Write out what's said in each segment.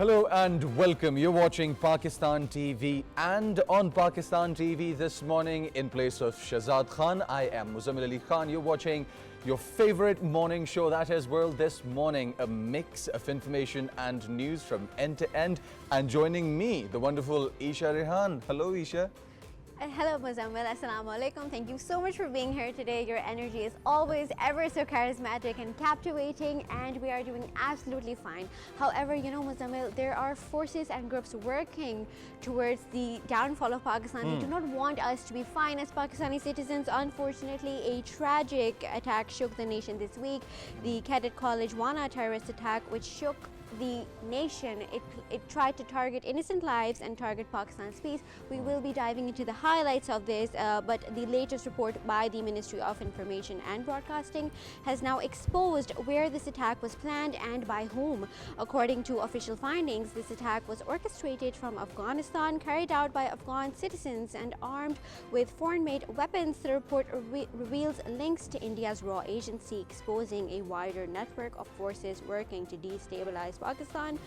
Hello and welcome. You're watching Pakistan TV, and on Pakistan TV this morning, in place of Shahzad Khan, I am Muzzammil Ali Khan. You're watching your favorite morning show, that is World This Morning, a mix of information and news from end to end. And joining me, the wonderful Eesha Rehan. Hello, Eesha. Hello Muzzammil, Assalamu alaikum. Thank you so much for being here today. Your energy is always ever so charismatic and captivating, and we are doing absolutely fine. However, you know Muzzammil, there are forces and groups working towards the downfall of Pakistan. They do not want us to be fine as Pakistani citizens. Unfortunately, a tragic attack shook the nation this week. The Cadet College Wana terrorist attack, which shook the nation. It tried to target innocent lives and target Pakistan's peace. We will be diving into the highlights of this, but the latest report by the Ministry of Information and Broadcasting has now exposed where this attack was planned and by whom. According to official findings, this attack was orchestrated from Afghanistan, carried out by Afghan citizens and armed with foreign-made weapons. The report reveals links to India's raw agency, exposing a wider network of forces working to destabilize Pakistan.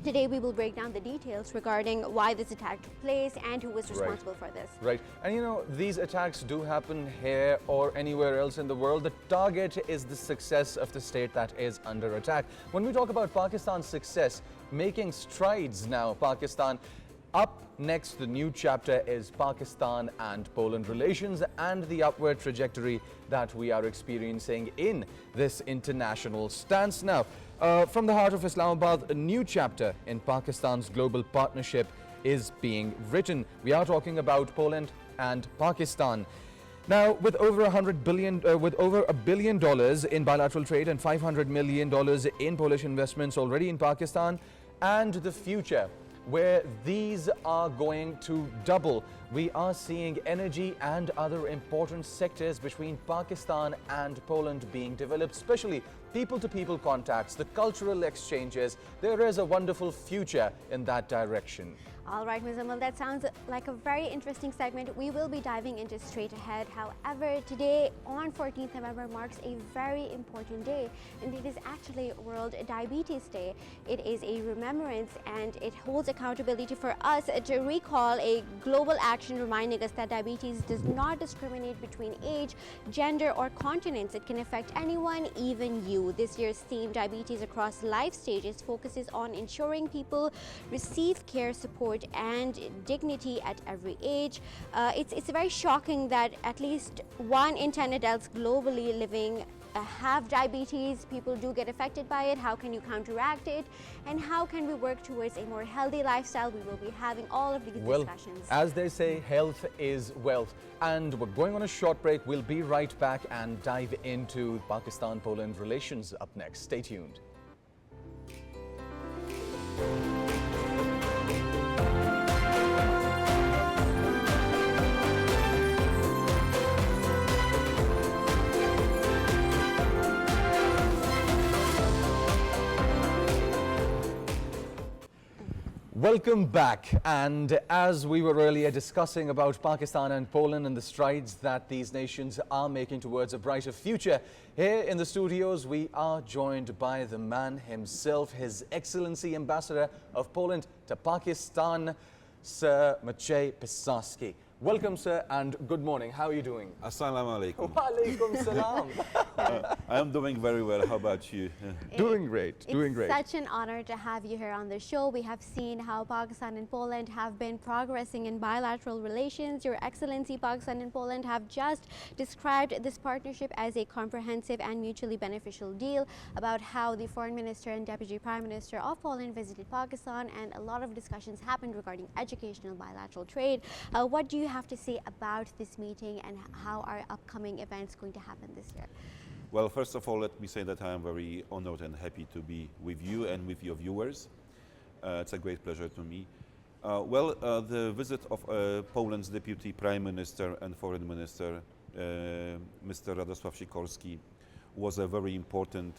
Today we will break down the details regarding why this attack took place and who was responsible for this. Right. And you know, these attacks do happen here or anywhere else in the world. The target is the success of the state that is under attack. When we talk about Pakistan's success, making strides now, Pakistan, up next, the new chapter is Pakistan and Poland relations and the upward trajectory that we are experiencing in this international stance. Now, from the heart of Islamabad, a new chapter in Pakistan's global partnership is being written. We are talking about Poland and Pakistan. Now, with over $1 billion in bilateral trade and $500 million in Polish investments already in Pakistan, and the future where these are going to double, we are seeing energy and other important sectors between Pakistan and Poland being developed, especially people-to-people contacts, the cultural exchanges. There is a wonderful future in that direction. All right, Muzzammil, that sounds like a very interesting segment. We will be diving into straight ahead. However, today on 14th November marks a very important day, and it is actually World Diabetes Day. It is a remembrance, and it holds accountability for us to recall a global action reminding us that diabetes does not discriminate between age, gender, or continents. It can affect anyone, even you. This year's theme, Diabetes Across Life Stages, focuses on ensuring people receive care, support, and dignity at every age. It's very shocking that at least 1 in 10 adults globally living have diabetes. People do get affected by it. How can you counteract it? And how can we work towards a more healthy lifestyle? We will be having all of these discussions. As they say, health is wealth. And we're going on a short break. We'll be right back and dive into Pakistan-Poland relations up next. Stay tuned. Welcome back, and as we were earlier discussing about Pakistan and Poland and the strides that these nations are making towards a brighter future, here in the studios we are joined by the man himself, His Excellency Ambassador of Poland to Pakistan, Sir MACIEJ PISARSKI. Welcome, sir, and good morning. How are you doing? Assalamu alaikum. Wa alaikum salam. I am doing very well. How about you? Doing great, doing great. It's such an honor to have you here on the show. We have seen how Pakistan and Poland have been progressing in bilateral relations. Your Excellency, Pakistan and Poland have just described this partnership as a comprehensive and mutually beneficial deal, about how the Foreign Minister and Deputy Prime Minister of Poland visited Pakistan, and a lot of discussions happened regarding educational bilateral trade. What do you have to say about this meeting, and how are upcoming events going to happen this year? Well, first of all, let me say that I am very honored and happy to be with you and with your viewers. It's a great pleasure to me. The visit of Poland's Deputy Prime Minister and Foreign Minister, Mr. Radosław Sikorski, was a very important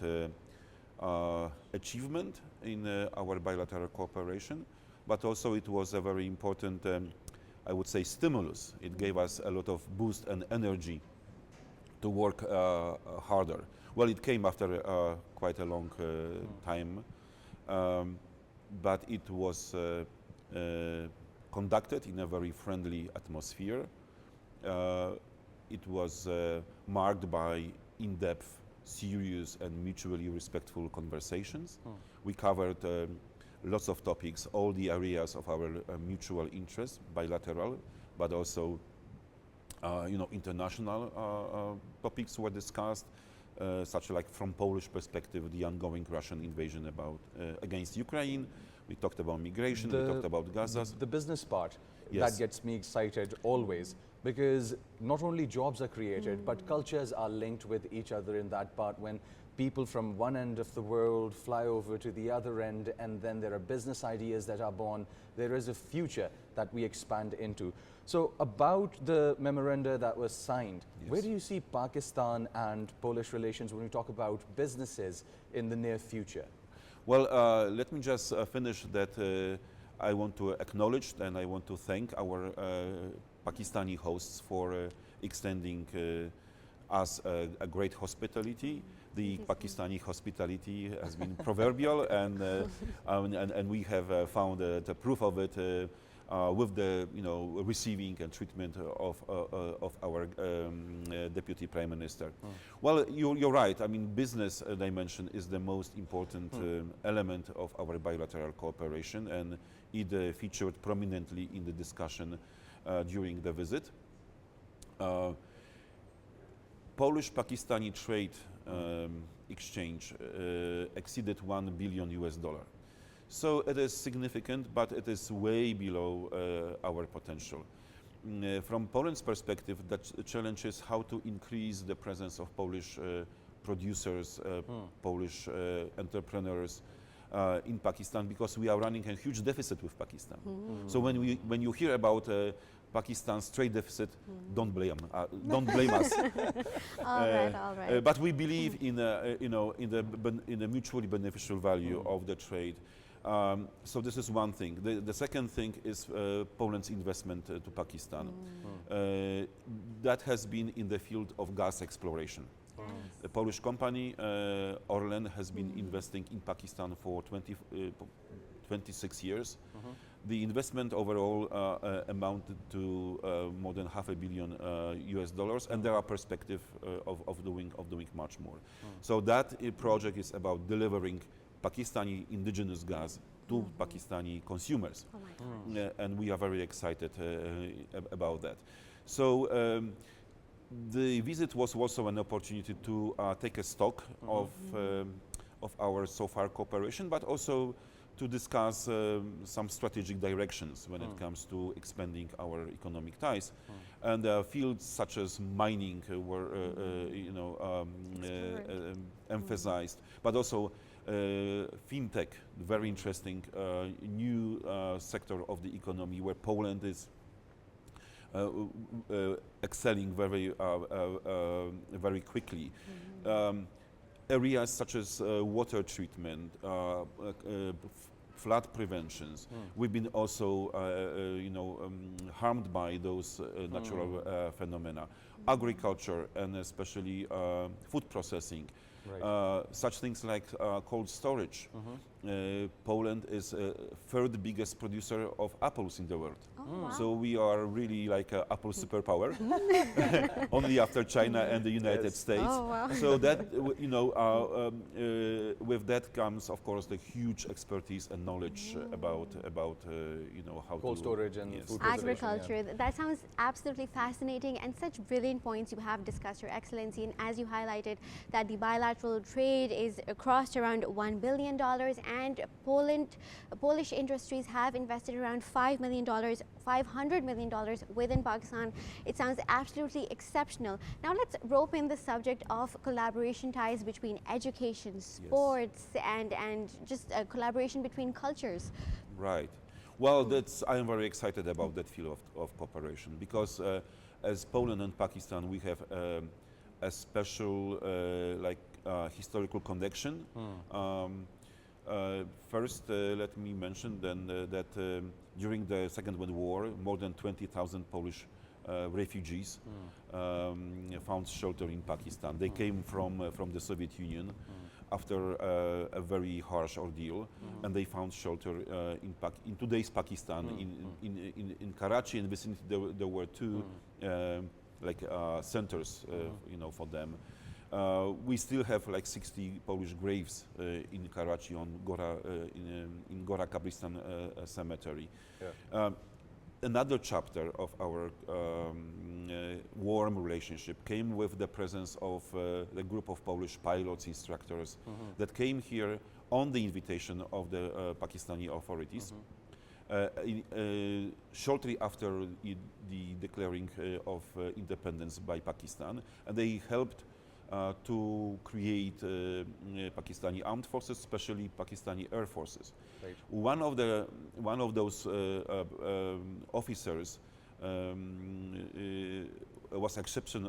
achievement in our bilateral cooperation, but also it was a very important I would say stimulus. It gave us a lot of boost and energy to work harder. Well, it came after quite a long time. but it was conducted in a very friendly atmosphere. It was marked by in-depth, serious and mutually respectful conversations. We covered lots of topics, all the areas of our mutual interest, bilateral, but also international topics were discussed, such like from Polish perspective, the ongoing Russian invasion against Ukraine. We talked about migration, we talked about Gaza. The business part, Yes. that gets me excited always, because not only jobs are created, but cultures are linked with each other in that part. When people from one end of the world fly over to the other end, and then there are business ideas that are born, there is a future that we expand into. So about the memoranda that was signed, Yes. where do you see Pakistan and Polish relations when we talk about businesses in the near future? Well, let me just finish that I want to acknowledge and I want to thank our Pakistani hosts for extending us a great hospitality. The Pakistani hospitality has been proverbial, and we have found the proof of it with the receiving and treatment of our Deputy Prime Minister. Well, you're right. I mean, business dimension is the most important element of our bilateral cooperation, and it featured prominently in the discussion during the visit. Polish-Pakistani trade exchange exceeded $1 billion US. So it is significant, but it is way below our potential. From Poland's perspective, the challenge is how to increase the presence of Polish producers, Polish entrepreneurs in Pakistan, because we are running a huge deficit with Pakistan. So when you hear about Pakistan's trade deficit, don't blame us. All right. But we believe in the mutually beneficial value of the trade. So this is one thing. The second thing is Poland's investment to Pakistan. That has been in the field of gas exploration. The Polish company Orlen has been investing in Pakistan for 26 years. The investment overall amounted to more than $500 million US, and there are perspectives of doing much more. So that project is about delivering Pakistani indigenous gas to Pakistani consumers, and we are very excited about that. So the visit was also an opportunity to take a stock of our so far cooperation, but also to discuss some strategic directions when it comes to expanding our economic ties. And fields such as mining were emphasized, but also fintech, very interesting new sector of the economy where Poland is excelling very quickly. Areas such as water treatment, flood preventions. We've been also, harmed by those natural phenomena. Agriculture and especially food processing. Right. Such things like cold storage. Poland is third biggest producer of apples in the world. Wow. So we are really like an apple superpower, only after China and the United States. Oh, wow. So that, with that comes, of course, the huge expertise and knowledge about how Cold storage and food preservation, agriculture. That sounds absolutely fascinating, and such brilliant points you have discussed, Your Excellency. And as you highlighted, that the bilateral trade is crossed around $1 billion, and Polish industries have invested around $500 million within Pakistan. It sounds absolutely exceptional. Now let's rope in the subject of collaboration ties between education, sports, and just collaboration between cultures. Right. Well, I am very excited about that field of cooperation, because as Poland and Pakistan, we have a special historical connection. First, let me mention then that during the Second World War, more than 20,000 Polish refugees found shelter in Pakistan. They came from the Soviet Union. after a very harsh ordeal, and they found shelter in today's Pakistan, in Karachi and vicinity. There were two centers, you know, for them. We still have like 60 Polish graves in Karachi on Gora, in Gora Kabristan cemetery. Yeah. Another chapter of our warm relationship came with the presence of the group of Polish pilots, instructors that came here on the invitation of the Pakistani authorities. Shortly after the declaring of independence by Pakistan, and they helped to create Pakistani armed forces, especially Pakistani air forces. Right. One of those officers was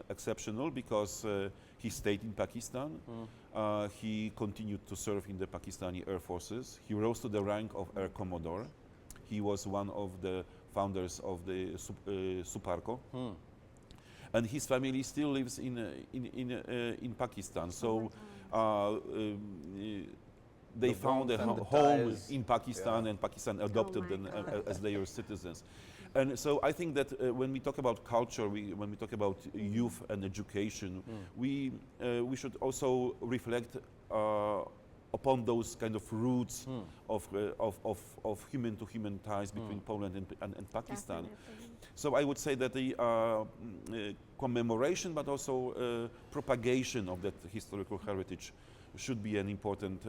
exceptional because he stayed in Pakistan. He continued to serve in the Pakistani air forces. He rose to the rank of Air Commodore. He was one of the founders of the Suparco. And his family still lives in Pakistan. So they found a home in Pakistan, and Pakistan adopted them as their citizens. And so I think that when we talk about culture, when we talk about youth and education, we should also reflect upon those kind of roots of human-to-human ties between Poland and Pakistan. Definitely. So I would say that the commemoration, but also propagation of that historical heritage should be an important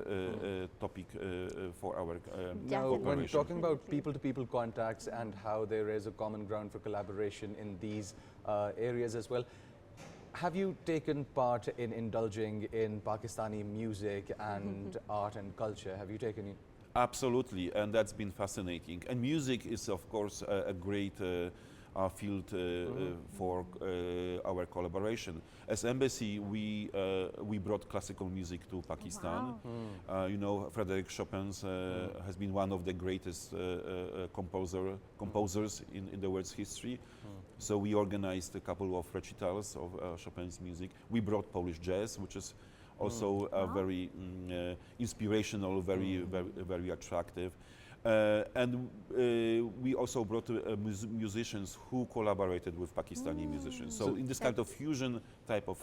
topic for our Now, when cooperation. talking about people-to-people contacts and how there is a common ground for collaboration in these areas as well, have you taken part in indulging in Pakistani music and art and culture? Have you taken? Absolutely, and that's been fascinating. And music is, of course, a great field for our collaboration. As embassy, we brought classical music to Pakistan. You know, Frédéric Chopin has been one of the greatest composers in the world's history. So we organized a couple of recitals of Chopin's music. We brought Polish jazz, which is also very inspirational, very attractive. And we also brought musicians who collaborated with Pakistani musicians. So in this kind of fusion type of...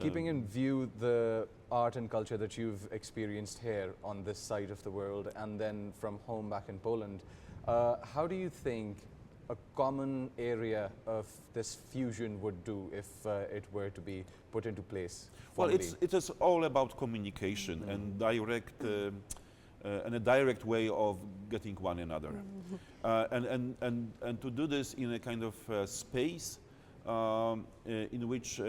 keeping in view the art and culture that you've experienced here on this side of the world and then from home back in Poland, how do you think a common area of this fusion would do if it were to be put into place? Well, it is all about communication and a direct way of getting one another, and to do this in a kind of space in which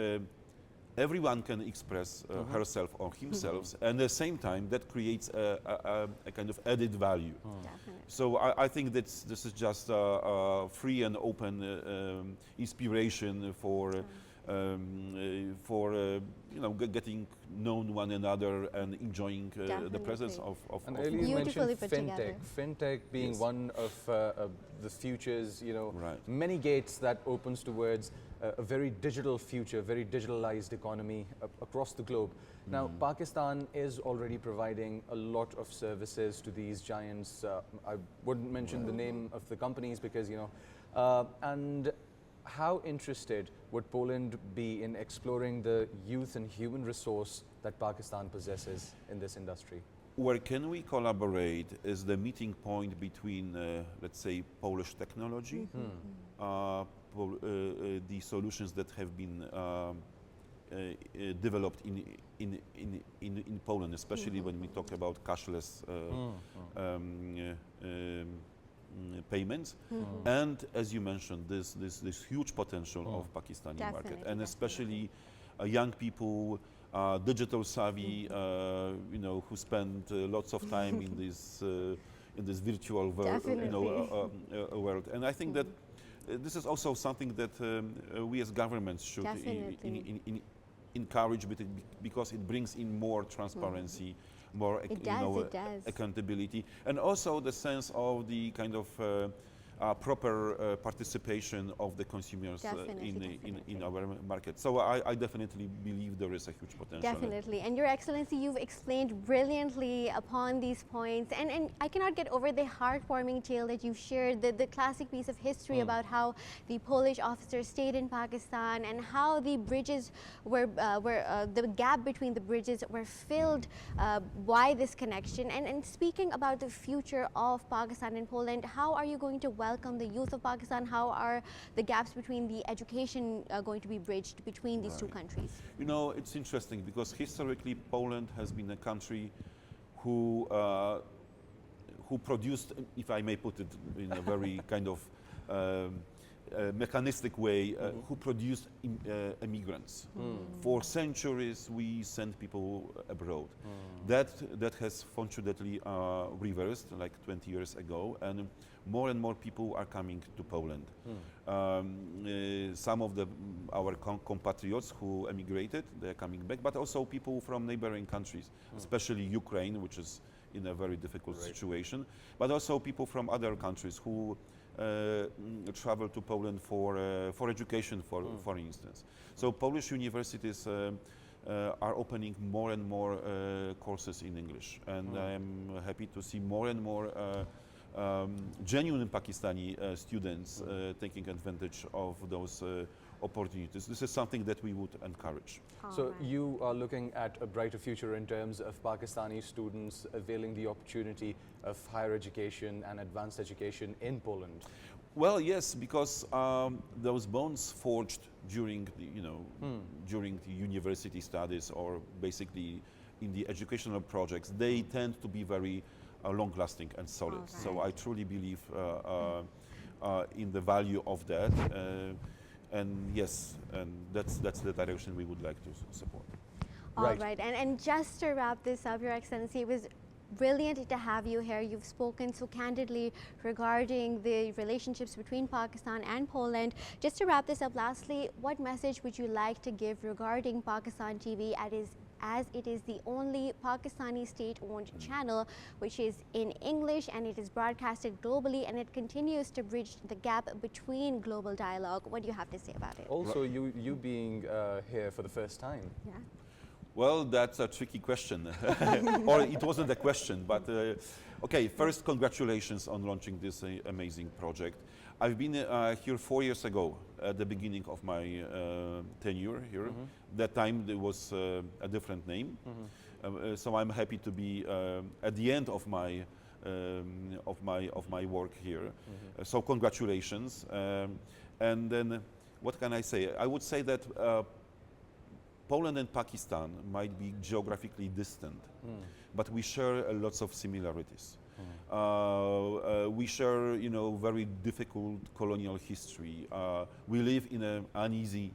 everyone can express herself or himself, and at the same time that creates a kind of added value. Definitely. So I think that this is just a free and open inspiration for you know, getting known one another and enjoying the presence of And earlier you mentioned Beautifully put together. fintech being Yes. one of the futures, you know, Right. many gates that opens towards a very digital future, very digitalized economy across the globe. Now, Pakistan is already providing a lot of services to these giants. I wouldn't mention the name of the companies because, you know, and how interested would Poland be in exploring the youth and human resource that Pakistan possesses in this industry? Where can we collaborate is the meeting point between, let's say, Polish technology, the solutions that have been developed in Poland, especially when we talk about cashless payments, and as you mentioned, this huge potential of Pakistani market, and especially young people, digital savvy, you know, who spend lots of time in this virtual world, you know, world. And I think that this is also something that we as governments should encourage, because it brings in more transparency, more accountability, and also the sense of the kind of proper participation of the consumers in our market. So I definitely believe there is a huge potential. Definitely. And Your Excellency, you've explained brilliantly upon these points. And I cannot get over the heartwarming tale that you shared, the classic piece of history about how the Polish officer stayed in Pakistan and how the bridges were, the gap between the bridges were filled by this connection. And speaking about the future of Pakistan and Poland, how are you going to welcome the youth of Pakistan? How are the gaps between the education going to be bridged between these two countries? You know, it's interesting because historically Poland has been a country who produced, if I may put it in a very kind of mechanistic way, who produced immigrants. For centuries we sent people abroad. That has fortunately reversed like 20 years ago, and more and more people are coming to Poland. Some of our compatriots who emigrated, they are coming back, but also people from neighboring countries, especially Ukraine, which is in a very difficult situation, but also people from other countries who travel to Poland for education, for instance. So Polish universities are opening more and more courses in English, and I am happy to see more and more genuine Pakistani students taking advantage of those opportunities. This is something that we would encourage. So you are looking at a brighter future in terms of Pakistani students availing the opportunity of higher education and advanced education in Poland? Well, yes, because those bonds forged during the, during the university studies or basically in the educational projects, they tend to be very long-lasting and solid. Right. So I truly believe in the value of that. And yes, and that's the direction we would like to support. All right. And just to wrap this up, Your Excellency, it was brilliant to have you here. You've spoken so candidly regarding the relationships between Pakistan and Poland. Just to wrap this up, lastly, what message would you like to give regarding Pakistan TV as it is the only Pakistani state-owned channel which is in English, and it is broadcasted globally, and it continues to bridge the gap between global dialogue? What do you have to say about it? Also, you being here for the first time. Yeah. Well, that's a tricky question. Or it wasn't a question, but okay, first, congratulations on launching this amazing project. I've been here 4 years ago, at the beginning of my tenure here. That time there was a different name, so I'm happy to be at the end of my work here. So congratulations. And then, what can I say? I would say that Poland and Pakistan might be geographically distant, but we share lots of similarities. We share, very difficult colonial history. We live in uneasy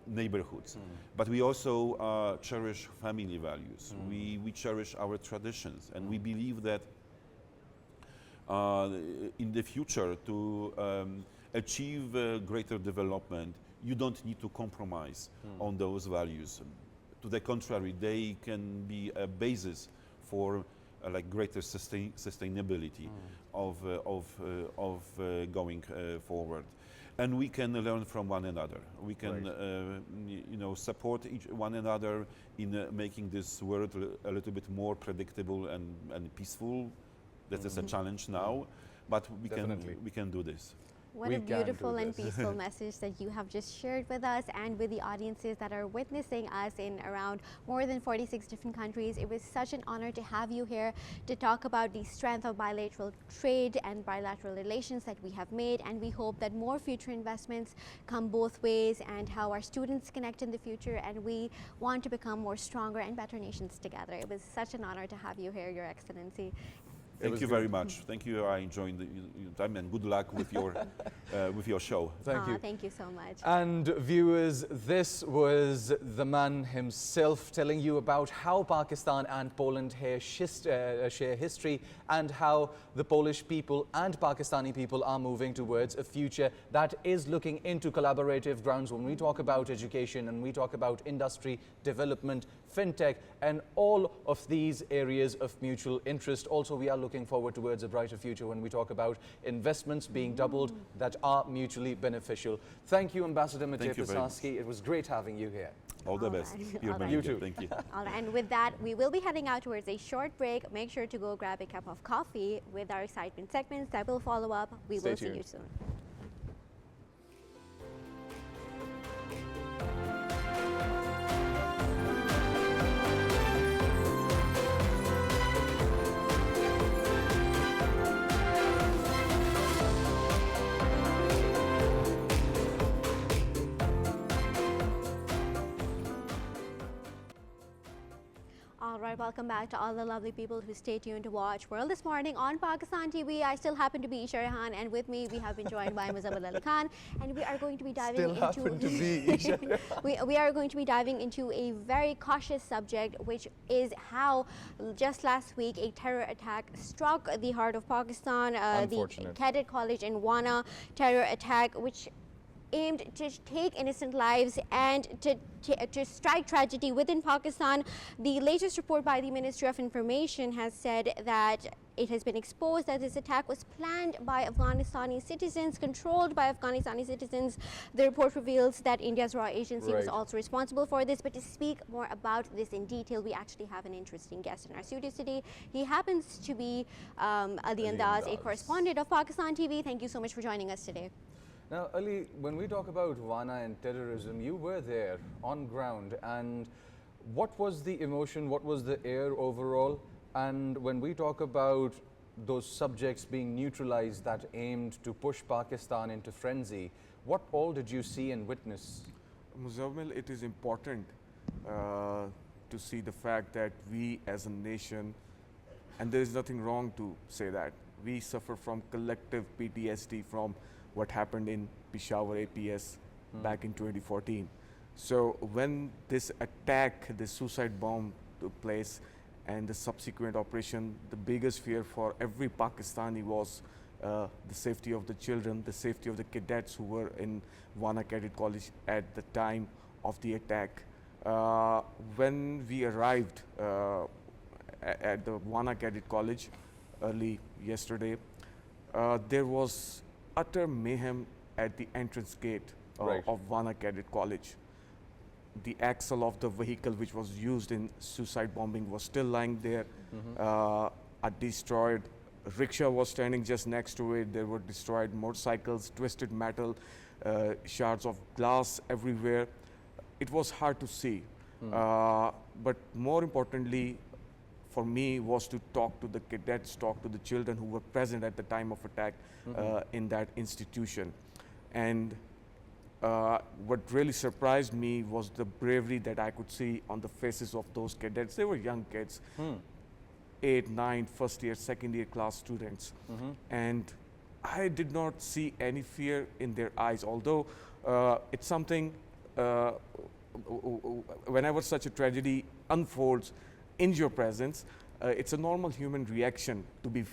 neighborhoods, but we also cherish family values. We cherish our traditions, and we believe that in the future, to achieve greater development, you don't need to compromise on those values. To the contrary, they can be a basis for like greater sustainability of going forward, and we can learn from one another. We can, support one another in making this world a little bit more predictable and peaceful. That is a challenge now, but we can do this. What a beautiful and peaceful message that you have just shared with us and with the audiences that are witnessing us in around more than 46 different countries. It was such an honor to have you here to talk about the strength of bilateral trade and bilateral relations that we have made, and we hope that more future investments come both ways, and how our students connect in the future, and we want to become more stronger and better nations together. It was such an honor to have you here, Your Excellency. Thank you very much. Thank you. I enjoyed your time, and good luck with your show. Thank you. Thank you so much. And viewers, this was the man himself telling you about how Pakistan and Poland share history, and how the Polish people and Pakistani people are moving towards a future that is looking into collaborative grounds. When we talk about education and we talk about industry, development, fintech, and all of these areas of mutual interest. Also, we are looking looking forward towards a brighter future when we talk about investments being doubled that are mutually beneficial. Thank you, Ambassador MACIEJ Thank you very much. PISARSKI. It was great having you here. All the All best. right. Pure All right. You Manager. too. Thank you. All right, and with that, we will be heading out towards a short break. Make sure to go grab a cup of coffee with our excitement segments that will follow up. We Stay will see tuned. you soon. All right, welcome back to all the lovely people who stay tuned to watch World This Morning on Pakistan TV. I still happen to be Eesha Rehan, and with me we have been joined by Muzzammil Khan, and we are going to be diving Still into happen to be Eesha. we are going to be diving into a very cautious subject, which is how just last week a terror attack struck the heart of Pakistan, the Unfortunate. Cadet College in Wana terror attack, which aimed to take innocent lives and to strike tragedy within Pakistan. The latest report by the Ministry of Information has said that it has been exposed that this attack was planned by Afghanistani citizens, controlled by Afghanistani citizens. The report reveals that India's RAW agency was Right. also responsible for this. But to speak more about this in detail, we actually have an interesting guest in our studios today. He happens to be the ANDAZ, a ANDAZ. correspondent of Pakistan TV. Thank you so much for joining us today. Now, Ali, when we talk about Wana and terrorism, you were there on ground, and what was the emotion, what was the air overall? And when we talk about those subjects being neutralized that aimed to push Pakistan into frenzy, what all did you see and witness? Muzzammil, it is important to see the fact that we as a nation, and there is nothing wrong to say that, we suffer from collective PTSD from what happened in Peshawar APS back in 2014. So when this attack, this suicide bomb took place and the subsequent operation, the biggest fear for every Pakistani was the safety of the children, the safety of the cadets who were in Wana Cadet College at the time of the attack. When we arrived at the Wana Cadet College early yesterday, there was utter mayhem at the entrance gate Right. of Wana Cadet College. The axle of the vehicle which was used in suicide bombing was still lying there. A destroyed rickshaw was standing just next to it. There were destroyed motorcycles, twisted metal, shards of glass everywhere. It was hard to see. But more importantly, for me, was to talk to the cadets, talk to the children who were present at the time of attack in that institution. And what really surprised me was the bravery that I could see on the faces of those cadets. They were young kids, 8, 9, first year, second year class students. And I did not see any fear in their eyes, although it's something, whenever such a tragedy unfolds in your presence, it's a normal human reaction to be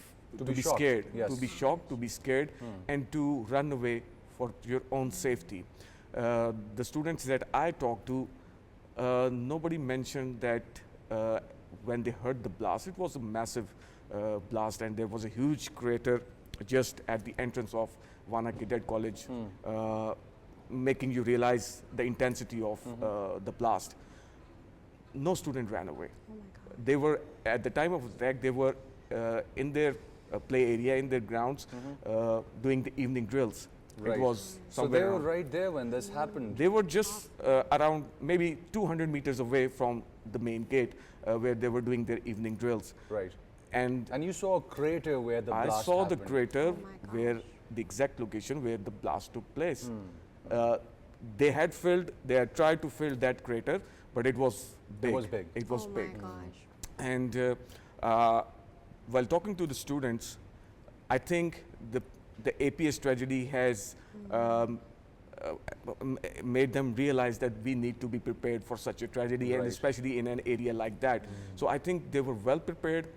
shocked, scared, yes. to be shocked, to be scared, and to run away for your own safety. The students that I talked to, nobody mentioned that when they heard the blast, it was a massive blast, and there was a huge crater just at the entrance of Wana Cadet College, making you realize the intensity of the blast. No student ran away. Oh my God. They were, at the time of attack, they were in their play area, in their grounds, doing the evening drills. Right. It was So somewhere they were around- right there when this happened. They were just around maybe 200 meters away from the main gate where they were doing their evening drills. Right. And And you saw a crater where the I blast saw the happened. crater Oh my where gosh. the exact location where the blast took place. They had tried to fill that crater, but it was big. was big. It was Oh big. my gosh. And while talking to the students, I think the APS tragedy has made them realize that we need to be prepared for such a tragedy, and Right. especially in an area like that. So I think they were well prepared.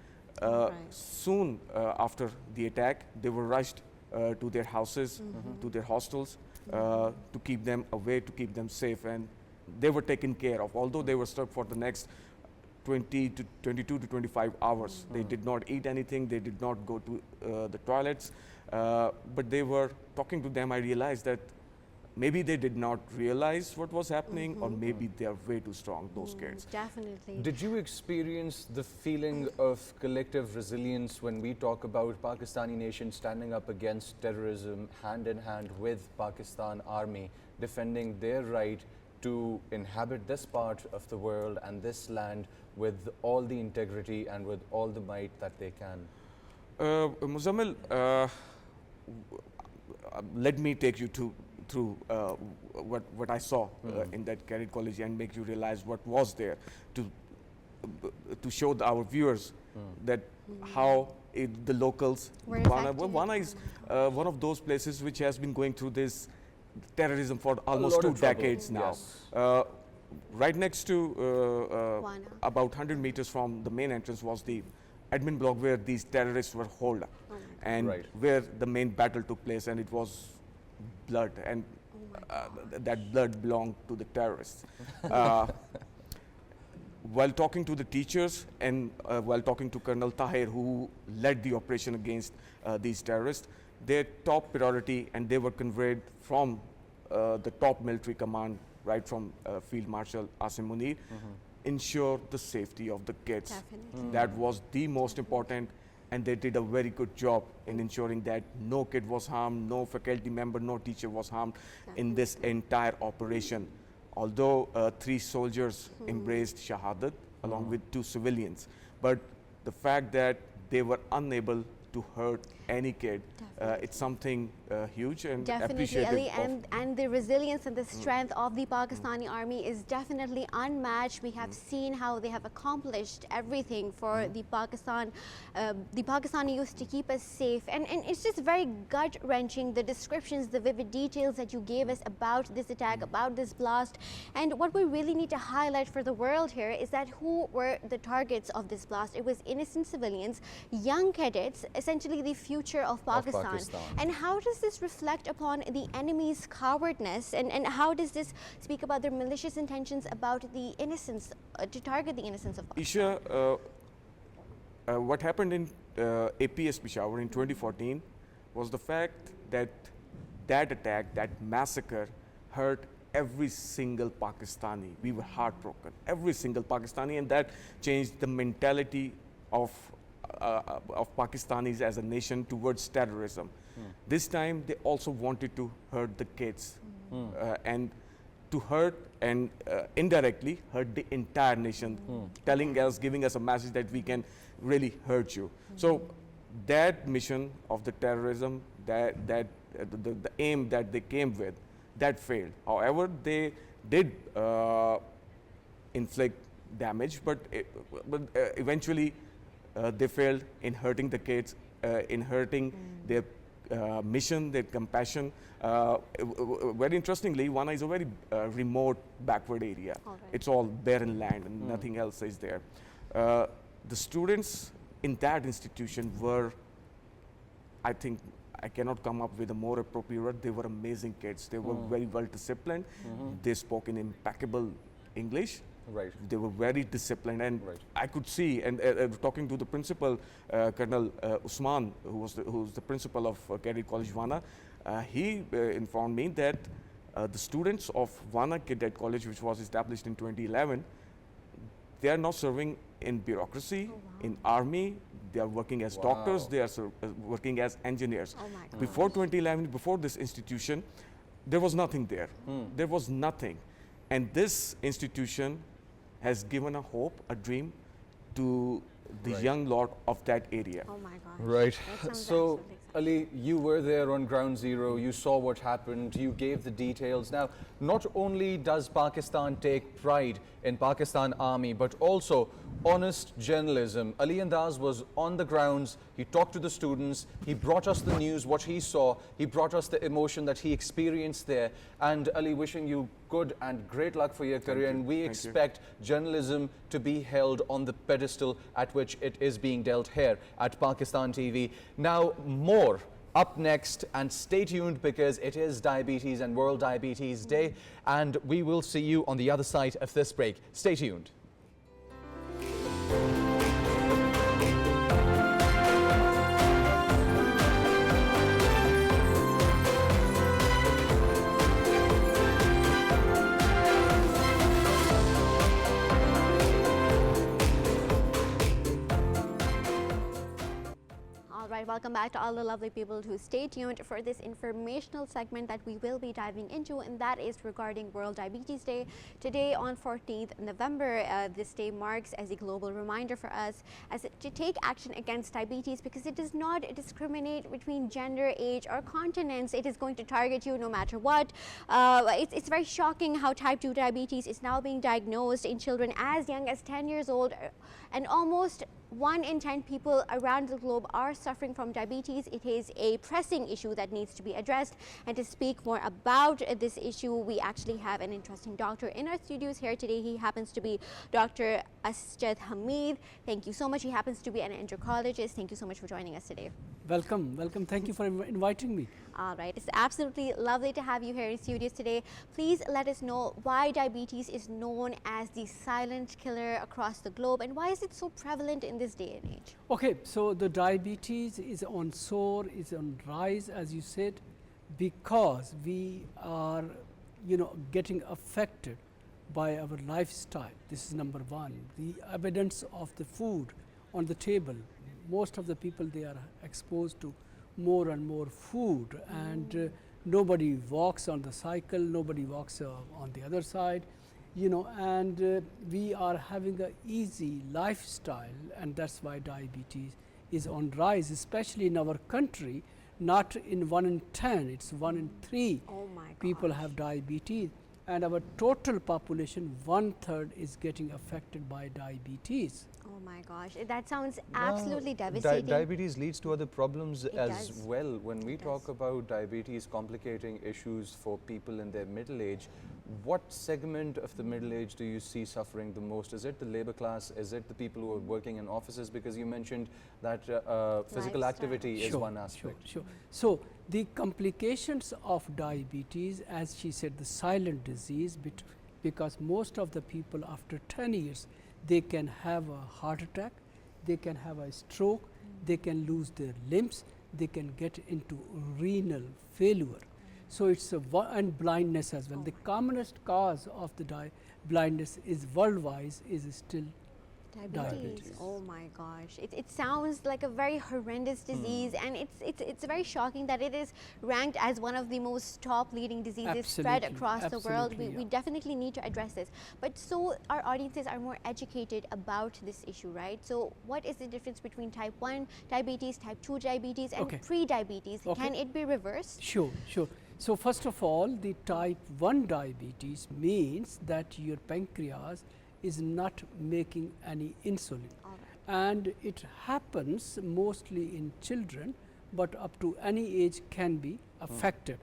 Right. Soon after the attack, they were rushed to their houses, to their hostels, to keep them away, to keep them safe, and they were taken care of. Although they were stuck for the next 22 to 25 hours. They did not eat anything, they did not go to the toilets, but they were talking to them. I realized that maybe they did not realize what was happening, or maybe they are way too strong, those kids. Definitely. Did you experience the feeling of collective resilience when we talk about Pakistani nation standing up against terrorism hand in hand with Pakistan Army, defending their right to inhabit this part of the world and this land with all the integrity and with all the might that they can? Muzzammil, let me take you through what I saw in that cadet college and make you realize what was there to show our viewers that how the locals, Were Wana is one of those places which has been going through this terrorism for almost 2 decades now. Yes. Right next to Wana. about 100 meters from the main entrance was the admin block where these terrorists were holed up, and Right. where the main battle took place, and it was blood, and that blood belonged to the terrorists. While talking to the teachers and while talking to Colonel Tahir, who led the operation against these terrorists, their top priority, and they were conveyed from the top military command, right from Field Marshal Asim Munir, ensure the safety of the kids. Definitely. That was the most important, and they did a very good job in ensuring that no kid was harmed, no faculty member, no teacher was harmed in this entire operation. Although 3 soldiers embraced Shahadat along with 2 civilians, but the fact that they were unable to hurt any kid, it's something huge and Definitely, appreciative Ali, of and the resilience and the strength of the Pakistani army is definitely unmatched. We have seen how they have accomplished everything for the Pakistani youth to keep us safe, and it's just very gut-wrenching, the descriptions, the vivid details that you gave us about this attack, about this blast. And what we really need to highlight for the world here is that who were the targets of this blast? It was innocent civilians, young cadets, essentially the future of Pakistan. And how does this reflect upon the enemy's cowardness, and how does this speak about their malicious intentions about the innocence, to target the innocence of Pakistan? Eesha, what happened in APS Peshawar in 2014 was the fact that that attack, that massacre, hurt every single Pakistani. We were heartbroken, every single Pakistani, and that changed the mentality of Pakistanis as a nation towards terrorism. This time they also wanted to hurt the kids, and to hurt and indirectly hurt the entire nation, telling us, giving us a message that we can really hurt you. So that mission of the terrorism, the aim that they came with, that failed. However, they did inflict damage, but eventually they failed in hurting the kids, in hurting their mission, their compassion. Very interestingly, Wana is a very remote, backward area. It's all barren land and nothing else is there. The students in that institution were, I think, I cannot come up with a more appropriate word. They were amazing kids. They were very well disciplined. They spoke in impeccable English. Right. They were very disciplined, and Right. I could see, and talking to the principal, Colonel Usman, who's the principal of Cadet College Wana, he informed me that the students of Wana Cadet College, which was established in 2011, they are now serving in bureaucracy, in army. They are working as doctors. They are working as engineers. Oh my God. Before 2011, before this institution, there was nothing there. There was nothing, and this institution has given a hope, a dream to the Right. young lot of that area. Oh my gosh. Right. That sounds So, absolutely exciting. Ali, you were there on ground zero. You saw what happened. You gave the details. Now, not only does Pakistan take pride in Pakistan Army, but also honest journalism. Ali Andaz was on the grounds. He talked to the students. He brought us the news, what he saw. He brought us the emotion that he experienced there. And Ali, wishing you good and great luck for your career. And we expect journalism to be held on the pedestal at which it is being dealt here at Pakistan TV. Now, more up next, and stay tuned because it is Diabetes and World Diabetes Day, and we will see you on the other side of this break. Stay tuned. welcome back to all the lovely people who stay tuned for this informational segment that we will be diving into, and that is regarding World Diabetes Day. Today on 14th November, this day marks as a global reminder for us to take action against diabetes, because it does not discriminate between gender, age or continents. It is going to target you no matter what. It's very shocking how type 2 diabetes is now being diagnosed in children as young as 10 years old, and almost 1 in 10 people around the globe are suffering from diabetes. It is a pressing issue that needs to be addressed, and to speak more about this issue, we actually have an interesting doctor in our studios here today. He happens to be Dr. ASJAD HAMEED. Thank you so much. He happens to be an endocrinologist. Thank you so much for joining us today. Welcome, welcome. Thank you for inviting me. All right, it's absolutely lovely to have you here in studios today. Please let us know why diabetes is known as the silent killer across the globe, and why is it so prevalent in this day and age? Okay, so the diabetes is on soar, is on rise, as you said, because we are, getting affected by our lifestyle. This is number one. The evidence of the food on the table. Most of the people, they are exposed to more and more food, and nobody walks on the cycle, nobody walks on the other side, and we are having an easy lifestyle, and that's why diabetes is on rise, especially in our country. Not in 1 in 10, it's 1 in 3 people have diabetes, and our total population, 1/3 is getting affected by diabetes. Oh my gosh, that sounds absolutely devastating. Diabetes leads to other problems as does. well. When we talk about diabetes complicating issues for people in their middle age, what segment of the middle age do you see suffering the most? Is it the labor class? Is it the people who are working in offices? Because you mentioned that physical activity is one aspect. Sure. So the complications of diabetes, as she said, the silent disease, because most of the people after 10 years, they can have a heart attack, they can have a stroke, they can lose their limbs, they can get into renal failure. So it's and blindness as well. The commonest cause of the blindness is worldwide is still diabetes. Oh my gosh, it sounds like a very horrendous disease, and it's very shocking that it is ranked as one of the most top leading diseases spread across the world. We definitely need to address this, but so our audiences are more educated about this issue, right? So what is the difference between type 1 diabetes, type 2 diabetes and pre-diabetes? Can it be reversed? Sure. So first of all, the type 1 diabetes means that your pancreas is not making any insulin, and it happens mostly in children, but up to any age can be affected.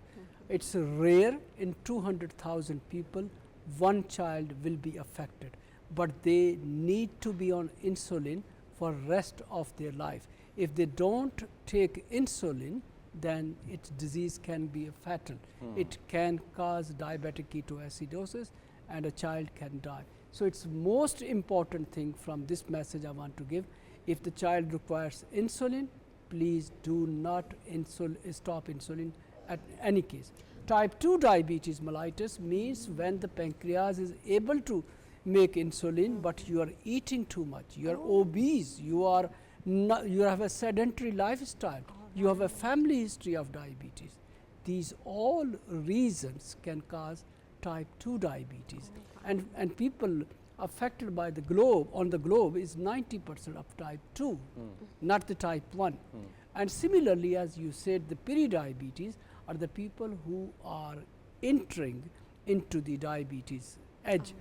It's rare. In 200,000 people, 1 child will be affected, but they need to be on insulin for rest of their life. If they don't take insulin, then its disease can be fatal. It can cause diabetic ketoacidosis, and a child can die. So it's most important thing from this message I want to give. If the child requires insulin, please do not stop insulin at any case. Type 2 diabetes mellitus means when the pancreas is able to make insulin, but you are eating too much, you are obese, you have a sedentary lifestyle, you have a family history of diabetes. These all reasons can cause type 2 diabetes. And people affected by the globe, on the globe, is 90% of type 2, not the type 1. And similarly, as you said, the pre-diabetes are the people who are entering into the diabetes edge.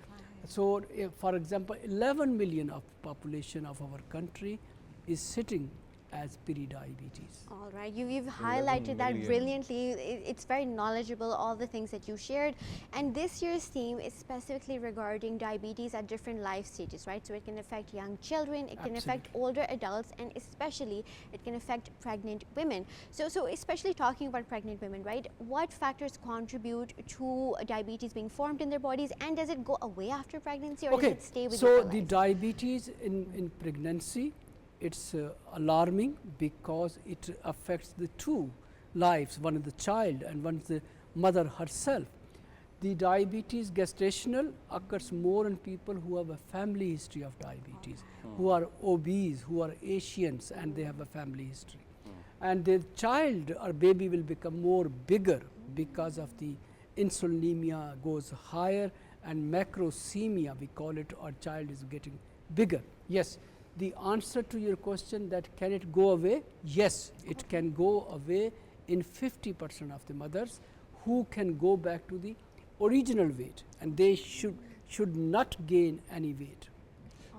So, for example, 11 million of population of our country is sitting as pre-diabetes. All right, you've highlighted that brilliantly. It's very knowledgeable, all the things that you shared. And this year's theme is specifically regarding diabetes at different life stages, right? So it can affect young children, it can affect older adults, and especially it can affect pregnant women. So especially talking about pregnant women, right? What factors contribute to diabetes being formed in their bodies, and does it go away after pregnancy, or does it stay with so the diabetes in pregnancy, it's alarming because it affects the two lives, one is the child and one is the mother herself. The diabetes gestational occurs more in people who have a family history of diabetes, who are obese, who are Asians, and they have a family history. and the child or baby will become more bigger because of the insulinemia goes higher, and macrosemia we call it, or child is getting bigger. Yes, the answer to your question that can it go away? Yes, it can go away in 50% of the mothers who can go back to the original weight, and they should not gain any weight.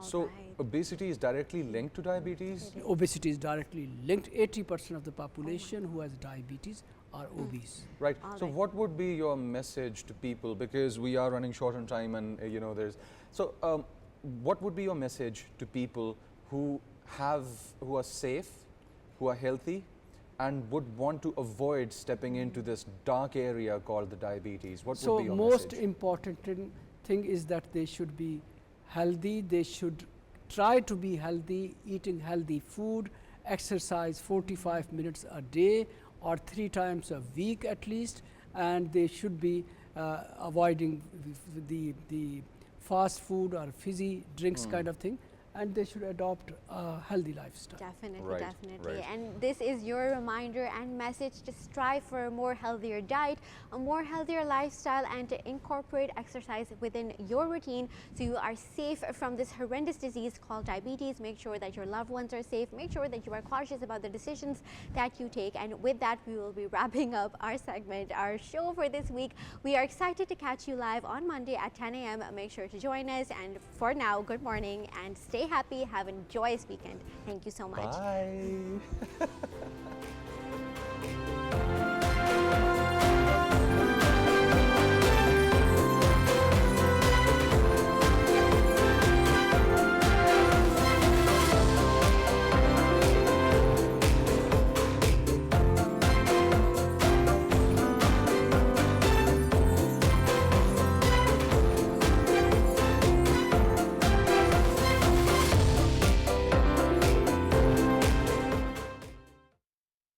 So obesity is directly linked to diabetes? Obesity is directly linked. 80% of the population who has diabetes are obese. Right. So what would be your message to people, because we are running short on time, and you know there's so what would be your message to people who are safe, who are healthy, and would want to avoid stepping into this dark area called the diabetes? What would be your most message? important thing is that they should be healthy. They should try to be healthy, eating healthy food, exercise 45 minutes a day or 3 times a week at least, and they should be avoiding the fast food or fizzy drinks kind of thing, and they should adopt a healthy lifestyle. Definitely, Right, definitely. right. And this is your reminder and message to strive for a more healthier diet, a more healthier lifestyle, and to incorporate exercise within your routine so you are safe from this horrendous disease called diabetes. Make sure that your loved ones are safe. Make sure that you are cautious about the decisions that you take. And with that, we will be wrapping up our segment, our show for this week. We are excited to catch you live on Monday at 10 a.m. Make sure to join us. And for now, good morning and stay happy. Have a joyous weekend. Thank you so much. Bye.